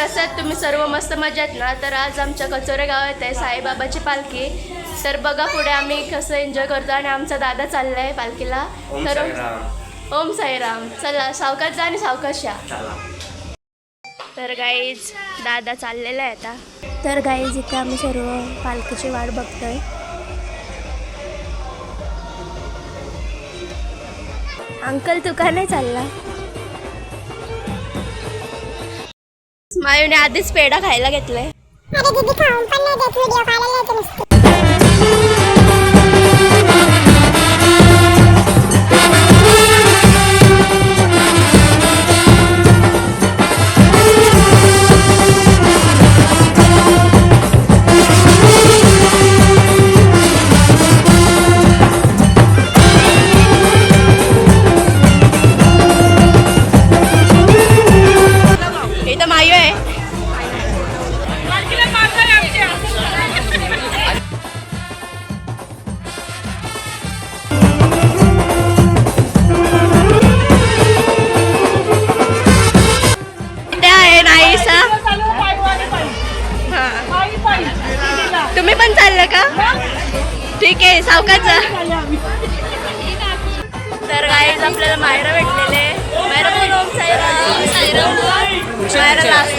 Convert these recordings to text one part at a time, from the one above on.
कसे आहेत तुम्ही सर्व? मस्त मजेत ना? तर आज आमच्या कचोरे गावात आहे साईबाबाची पालखी. तर बघा पुढे आम्ही कसं एन्जॉय करतो आणि आमचा दादा चाललाय पालखीला. तर ओम साईराम. चला सावकाश जा आणि सावकाश या. तर गाईज दादा चाललेला आहे आता. तर गाईज इथे आम्ही सर्व पालखीची वाट बघतोय. अंकल तू का नाही चालला? मायूने आधीच पेढा खायला घेतलाय. इथं मायू आहे. तुम्ही पण चाललं का? ठीक आहे सावकाश जा. तर गाईज आपल्याला मायरा भेटलेले. मायरा बोल ओम साईराम. साईराम बोल. मायरा लास्ट.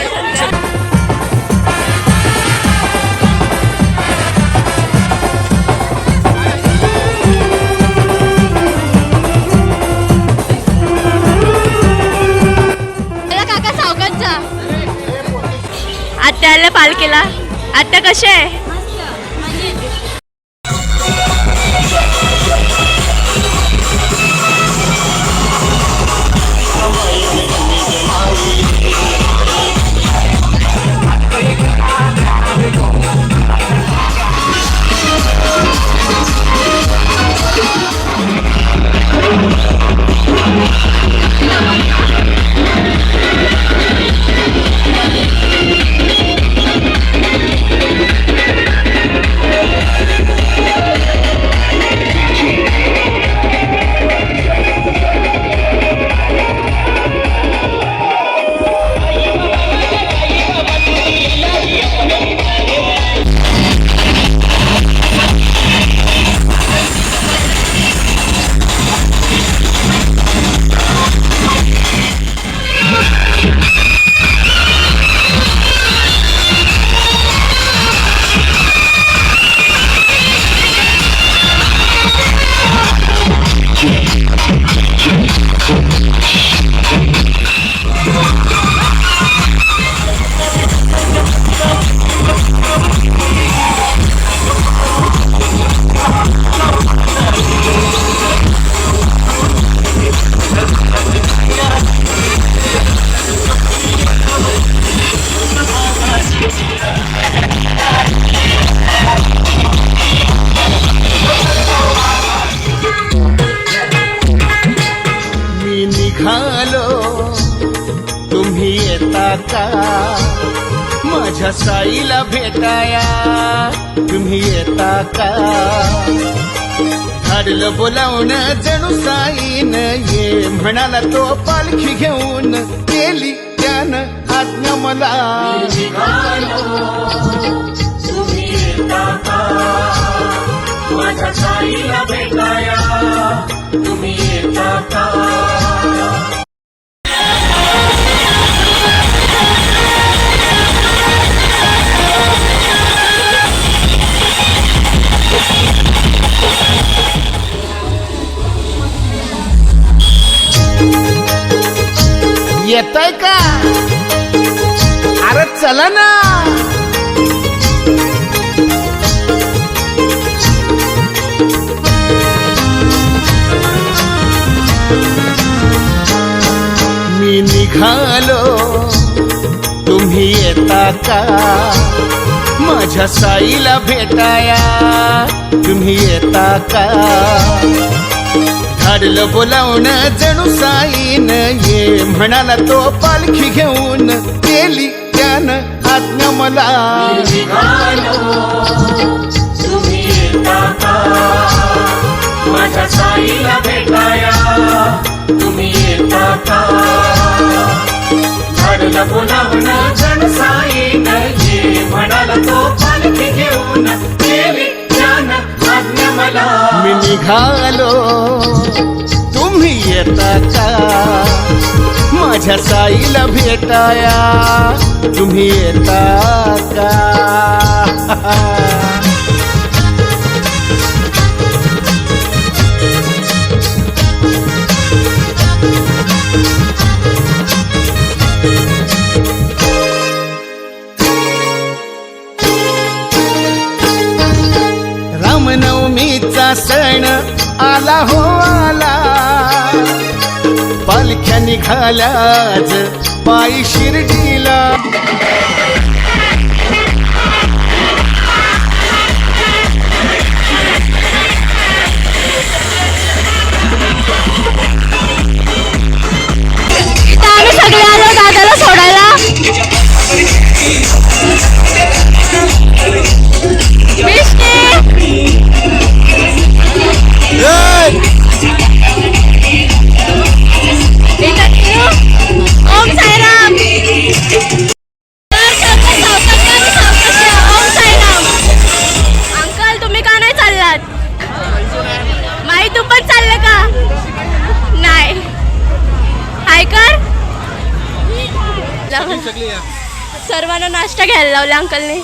काका सावकाश जा. आत्या आल्या पालखीला. आत्या कशी आहे? तुम्ही येता का माझ्या साईला भेटाया? तुम्ही येता का? धाडलं बोलावून जणू साईन ये म्हणाला तो पालखी घेऊन. केली त्यानं आज्ञा मला. तुम्ही येता का माझ्या साईला भेटाया? तुम्ही येता का? येताय का? अरे चला ना. मी निघालो तुम्ही येता का माझ्या साईला भेटाया? तुम्ही येता का? धाडलं बोलावून जणू साईन ये म्हणाला तो पालखी घेऊन. केली त्यानं आज्ञा मला. तुम्ही येता का माझ्या साईला भेटाया? तुम्ही येता का? धाडलं बोलावून जणू निघालो तुम्ही येता का माझ्या साईला भेटाया तुम्ही येता का रामनवमीचा सण आला हो आला पालख्या निघाल्या आज पायी शिर्डीला आम्ही सगळे आलो दादाला सोडायला ओम साईराम ओम साईराम अंकल तुम्ही का नाही चाललात माई तू पण चाललं का नाही हाय कर सर्वांना नाश्ता घ्यायला लावला अंकलने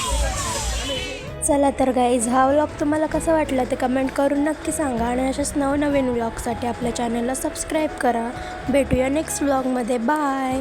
चला तर गाईज हा व्लॉग तुम्हाला कसा वाटला ते कमेंट करून नक्की सांगा आणि अशाच नवनवीन व्लॉगसाठी आपल्या चॅनलला सबस्क्राईब करा भेटूया नेक्स्ट व्लॉगमध्ये बाय